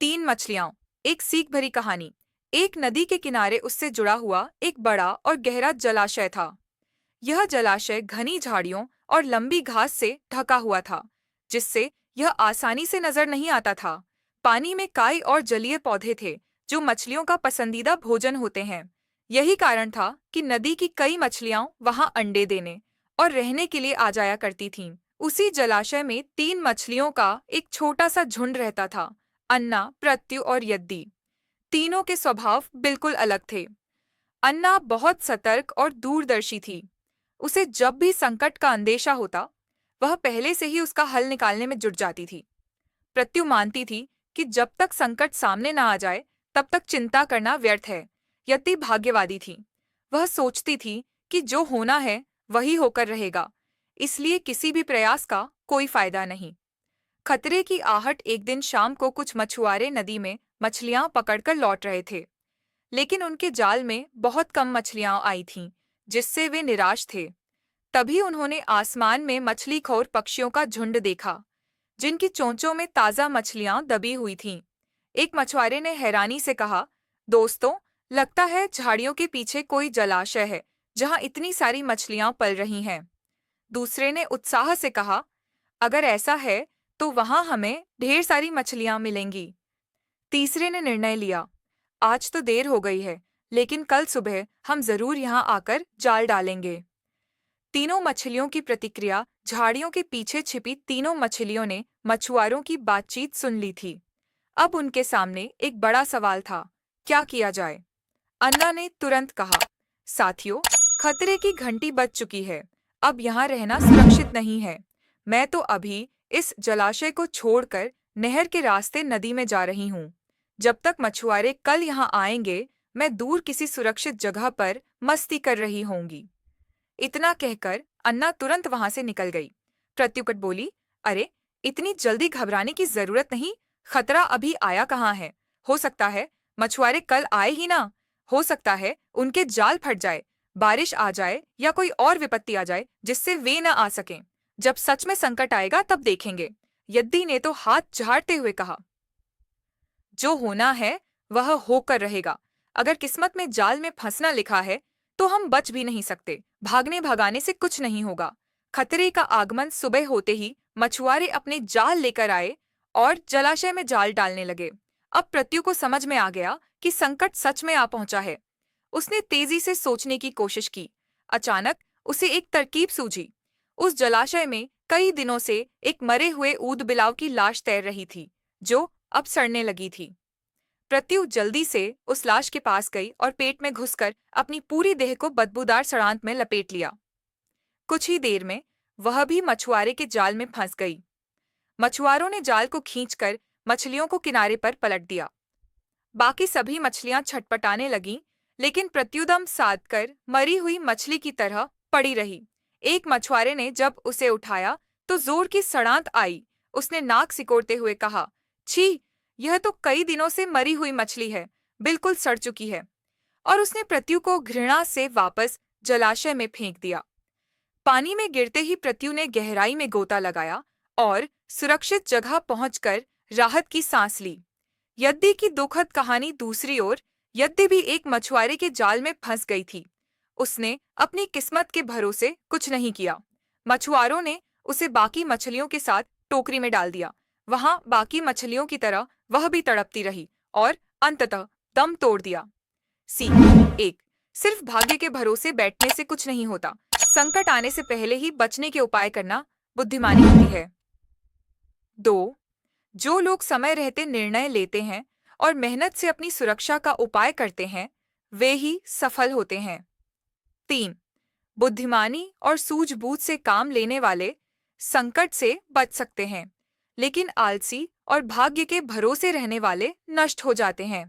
तीन मछलियां। एक सीख भरी कहानी। एक नदी के किनारे उससे जुड़ा हुआ एक बड़ा और गहरा जलाशय था। यह जलाशय घनी झाड़ियों और लंबी घास से ढका हुआ था, जिससे यह आसानी से नजर नहीं आता था। पानी में काई और जलीय पौधे थे, जो मछलियों का पसंदीदा भोजन होते हैं। यही कारण था कि नदी की कई मछलियां वहां अंडे देने और रहने के लिए आ जाया करती थीं। उसी जलाशय में तीन मछलियों का एक छोटा सा झुंड रहता था। अन्ना, प्रत्यु और यद्दी। तीनों के स्वभाव बिल्कुल अलग थे। अन्ना बहुत सतर्क और दूरदर्शी थी। उसे जब भी संकट का अंदेशा होता, वह पहले से ही उसका हल निकालने में जुट जाती थी। प्रत्यु मानती थी कि जब तक संकट सामने न आ जाए, तब तक चिंता करना व्यर्थ है। यति भाग्यवादी थी। वह सोचती थी कि जो होना है वही होकर रहेगा, इसलिए किसी भी प्रयास का कोई फायदा नहीं। खतरे की आहट। एक दिन शाम को कुछ मछुआरे नदी में मछलियां पकड़कर लौट रहे थे, लेकिन उनके जाल में बहुत कम मछलियां आई थीं, जिससे वे निराश थे। तभी उन्होंने आसमान में मछलीखोर पक्षियों का झुंड देखा, जिनकी चोंचों में ताजा मछलियां दबी हुई थीं। एक मछुआरे ने हैरानी से कहा, दोस्तों, लगता है झाड़ियों के पीछे कोई जलाशय है जहां इतनी सारी मछलियां पल रही हैं। दूसरे ने उत्साह से कहा, अगर ऐसा है तो वहां हमें ढेर सारी मछलियां मिलेंगी। तीसरे ने निर्णय लिया, आज तो देर हो गई है, लेकिन कल सुबह हम जरूर यहां आकर जाल डालेंगे। तीनों मछलियों की प्रतिक्रिया। झाड़ियों के पीछे छिपी तीनों मछलियों ने मछुआरों की बातचीत सुन ली थी। अब उनके सामने एक बड़ा सवाल था, क्या किया जाए? अन्ना ने तुरंत कहा, साथियों, खतरे की घंटी बज चुकी है। अब यहाँ रहना सुरक्षित नहीं है। मैं तो अभी इस जलाशय को छोड़कर नहर के रास्ते नदी में जा रही हूँ। जब तक मछुआरे कल यहाँ आएंगे, मैं दूर किसी सुरक्षित जगह पर मस्ती कर रही होंगी। इतना कहकर अन्ना तुरंत वहां से निकल गई। प्रत्युकट बोली, अरे, इतनी जल्दी घबराने की जरूरत नहीं। खतरा अभी आया कहाँ है? हो सकता है मछुआरे कल आए ही ना। हो सकता है उनके जाल फट जाए, बारिश आ जाए या कोई और विपत्ति आ जाए जिससे वे न आ सकें। जब सच में संकट आएगा तब देखेंगे। यद्दी ने तो हाथ झाड़ते हुए कहा, जो होना है वह होकर रहेगा। अगर किस्मत में जाल में फंसना लिखा है तो हम बच भी नहीं सकते। भागने भगाने से कुछ नहीं होगा। खतरे का आगमन सुबह होते ही मछुआरे अपने जाल लेकर आए और जलाशय में जाल डालने लगे। अब प्रत्यु को समझ में आ गया कि संकट सच में आ पहुंचा है। उसने तेजी से सोचने की कोशिश की। अचानक उसे एक तरकीब सूझी। उस जलाशय में कई दिनों से एक मरे हुए ऊदबिलाव की लाश तैर रही थी, जो अब सड़ने लगी थी। प्रत्यु जल्दी से उस लाश के पास गई और पेट में घुसकर अपनी पूरी देह को बदबूदार सड़ांत में लपेट लिया। कुछ ही देर में वह भी मछुआरे के जाल में फंस गई। मछुआरों ने जाल को खींचकर मछलियों को किनारे पर पलट दिया। बाकी सभी मछलियां छटपटाने लगीं, लेकिन प्रत्युदम साधकर मरी हुई मछली की तरह पड़ी रही। एक मछुआरे ने जब उसे उठाया तो जोर की सड़ांत आई। उसने नाक सिकोड़ते हुए कहा, छी, यह तो कई दिनों से मरी हुई मछली है, बिल्कुल सड़ चुकी है। और उसने प्रत्यु को घृणा से वापस जलाशय में फेंक दिया। पानी में गिरते ही प्रत्यु ने गहराई में गोता लगाया और सुरक्षित जगह पहुंचकर राहत की सांस ली। यद्दी की दुखद कहानी दूसरी ओर। यद्दी भी एक मछुआरे के जाल में फंस गई थी। उसने अपनी किस्मत के भरोसे कुछ नहीं किया। मछुआरों ने उसे बाकी मछलियों के साथ टोकरी में डाल दिया। वहां बाकी मछलियों की तरह वह भी तड़पती रही और अंततः दम तोड़ दिया। सीख एक। सिर्फ भाग्य के भरोसे बैठने से कुछ नहीं होता। संकट आने से पहले ही बचने के उपाय करना बुद्धिमानी होती है। 2. जो लोग समय रहते निर्णय लेते हैं और मेहनत से अपनी सुरक्षा का उपाय करते हैं, वे ही सफल होते हैं। 3. बुद्धिमानी और सूझबूझ से काम लेने वाले संकट से बच सकते हैं, लेकिन आलसी और भाग्य के भरोसे रहने वाले नष्ट हो जाते हैं।